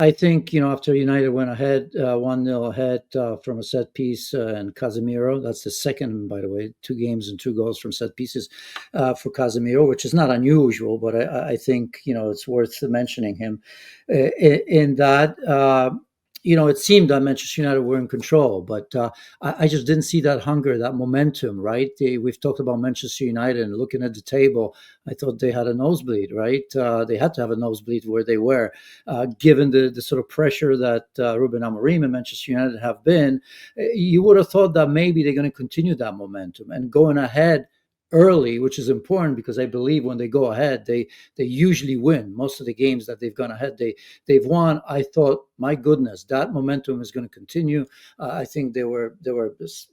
I think, after United went ahead, 1-0 ahead from a set piece, and Casemiro, that's the second, by the way, 2 games and 2 goals from set pieces for Casemiro, which is not unusual, but I think, it's worth mentioning him in that. It seemed that Manchester United were in control, but I just didn't see that hunger, that momentum, right? We've talked about Manchester United and looking at the table. I thought they had a nosebleed, right? They had to have a nosebleed where they were, given the sort of pressure that Ruben Amorim and Manchester United have been. You would have thought that maybe they're going to continue that momentum and going ahead early, which is important because I believe when they go ahead, they usually win most of the games that they've gone ahead. They've won. I thought, my goodness, that momentum is going to continue. I think they were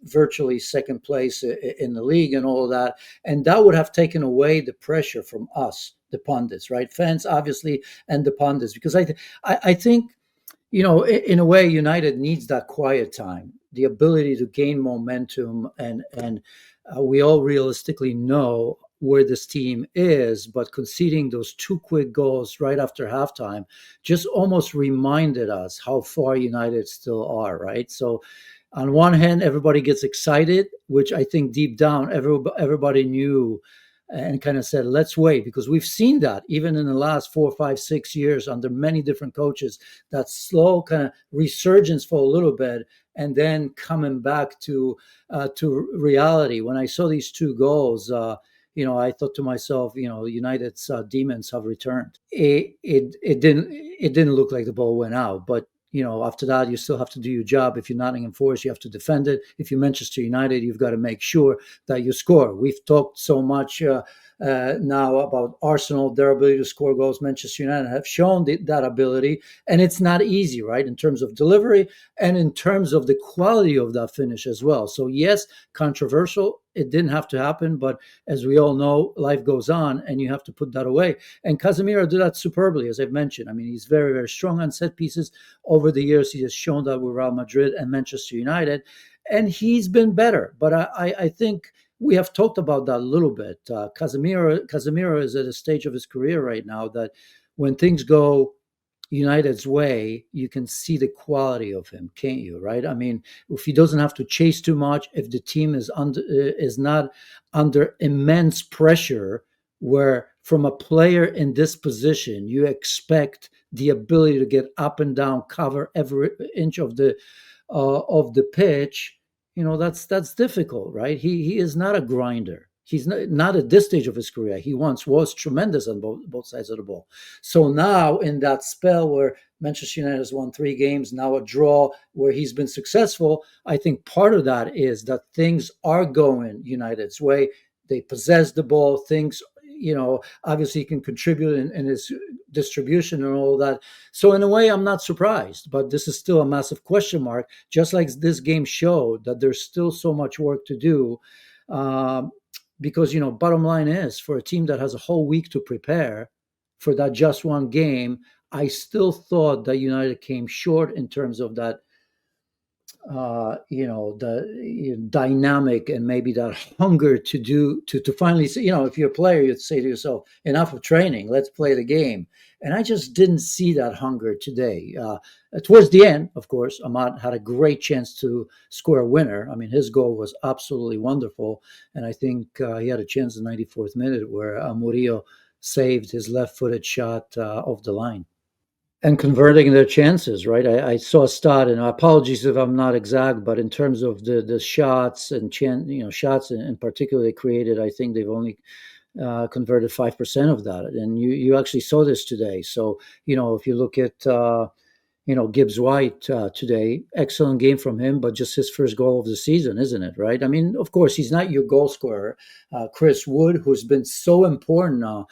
virtually second place in the league and all of that, and that would have taken away the pressure from us, the pundits, right? Fans, obviously, and the pundits, because I think, in a way, United needs that quiet time, the ability to gain momentum, and we all realistically know where this team is, but conceding those 2 quick goals right after halftime just almost reminded us how far United still are, right? So, on one hand, everybody gets excited, which I think deep down, everybody knew and kind of said, let's wait, because we've seen that even in the last 4, 5, 6 years under many different coaches, that slow kind of resurgence for a little bit and then coming back to reality. When I saw these 2 goals, I thought to myself, United's demons have returned. It didn't look like the ball went out, but after that, you still have to do your job. If you're Nottingham Forest, you have to defend it. If you're Manchester United, you've got to make sure that you score. We've talked so much now about Arsenal, their ability to score goals. Manchester United have shown that ability, and it's not easy, right, in terms of delivery and in terms of the quality of that finish as well. So yes, controversial. It didn't have to happen, but as we all know, life goes on, and you have to put that away. And Casemiro did that superbly, as I've mentioned. I mean, he's very, very strong on set pieces. Over the years, he has shown that with Real Madrid and Manchester United, and he's been better. But I think we have talked about that a little bit. Casemiro is at a stage of his career right now that when things go United's way, you can see the quality of him, can't you? Right? I mean, if he doesn't have to chase too much, if the team is not under immense pressure, where from a player in this position you expect the ability to get up and down, cover every inch of the pitch, that's difficult, right? He is not a grinder. He's not at this stage of his career. He once was tremendous on both sides of the ball. So now, in that spell where Manchester United has won 3 games, now a draw where he's been successful, I think part of that is that things are going United's way. They possess the ball. Things, obviously he can contribute in his distribution and all that. So in a way, I'm not surprised, but this is still a massive question mark, just like this game showed that there's still so much work to do. Because, bottom line is, for a team that has a whole week to prepare for that just one game, I still thought that United came short in terms of that, the dynamic and maybe that hunger to finally say, if you're a player, you'd say to yourself, enough of training, let's play the game. And I just didn't see that hunger today. Towards the end, of course, Ahmad had a great chance to score a winner. I mean, his goal was absolutely wonderful. And I think he had a chance in the 94th minute where Murillo saved his left-footed shot off the line and converting their chances, right? I saw a stat, and apologies if I'm not exact, but in terms of the shots and shots in particular they created, I think they've only converted 5% of that, and you actually saw this today. So if you look at Gibbs White today, excellent game from him, but just his first goal of the season, isn't it? Right? I mean, of course, he's not your goal scorer. Chris Wood, who's been so important now.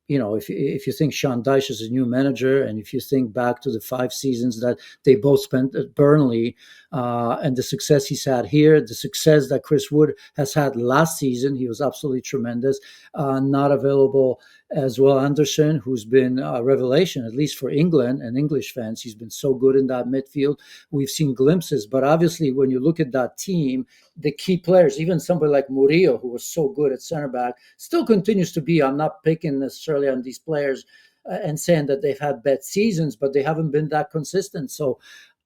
If you think Sean Dyche is a new manager, and if you think back to the 5 seasons that they both spent at Burnley, and the success he's had here, the success that Chris Wood has had last season, he was absolutely tremendous. Not available as well, Anderson, who's been a revelation, at least for England and English fans. He's been so good in that midfield. We've seen glimpses, but obviously when you look at that team, the key players, even somebody like Murillo, who was so good at center back, still continues to be. I'm not picking necessarily on these players and saying that they've had bad seasons, but they haven't been that consistent. So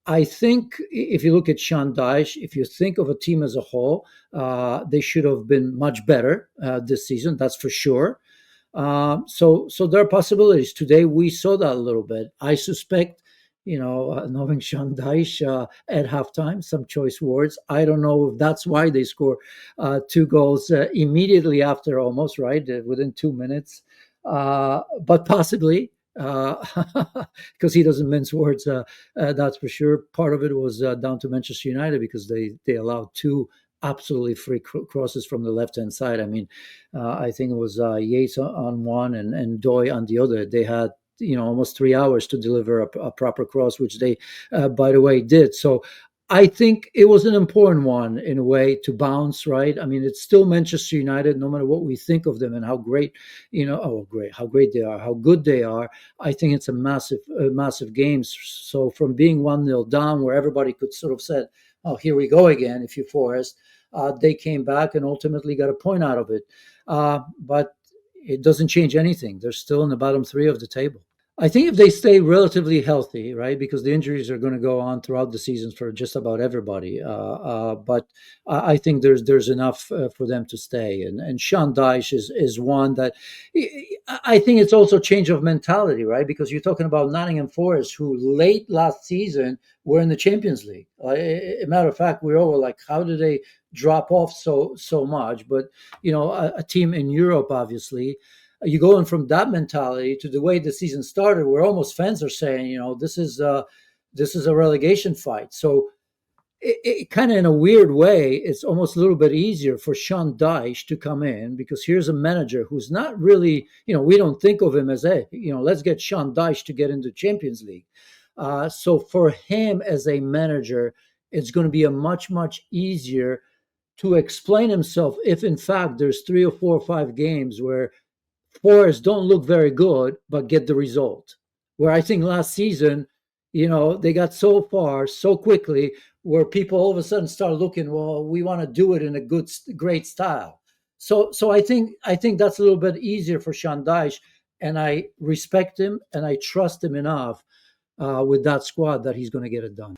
I think if you look at Sean Dyche, if you think of a team as a whole, they should have been much better this season. That's for sure. So there are possibilities. Today we saw that a little bit. I suspect, knowing Sean Dyche at halftime, some choice words. I don't know if that's why they score two goals immediately after, almost right within 2 minutes, but possibly. Because he doesn't mince words, that's for sure. Part of it was down to Manchester United because they allowed two absolutely free crosses from the left hand side. I mean, I think it was Yates on one and Doy on the other. They had almost 3 hours to deliver a proper cross, which they, by the way, did. So I think it was an important one in a way to bounce, right? I mean, it's still Manchester United, no matter what we think of them and how great, how great they are, how good they are. I think it's a massive game. So from being 1-0 down, where everybody could sort of said, "Oh, here we go again," if you Forest, they came back and ultimately got a point out of it. But it doesn't change anything. They're still in the bottom three of the table. I think if they stay relatively healthy, right, because the injuries are going to go on throughout the seasons for just about everybody. But I think there's enough for them to stay. And Sean Dyche is one that I think it's also change of mentality, right? Because you're talking about Nottingham Forest, who late last season were in the Champions League. A matter of fact, we all were like, how did they drop off so much? But a team in Europe, obviously, you going from that mentality to the way the season started, where almost fans are saying, this is a relegation fight. So it kind of, in a weird way, it's almost a little bit easier for Sean Dyche to come in, because here's a manager who's not really, we don't think of him as let's get Sean Dyche to get into Champions League. So for him as a manager, it's going to be a much easier to explain himself if in fact there's 3 or 4 or 5 games where Forest don't look very good, but get the result. Where I think last season, they got so far so quickly, where people all of a sudden start looking, well, we want to do it in a great style. So I think that's a little bit easier for Sean Dyche, and I respect him and I trust him enough with that squad that he's going to get it done.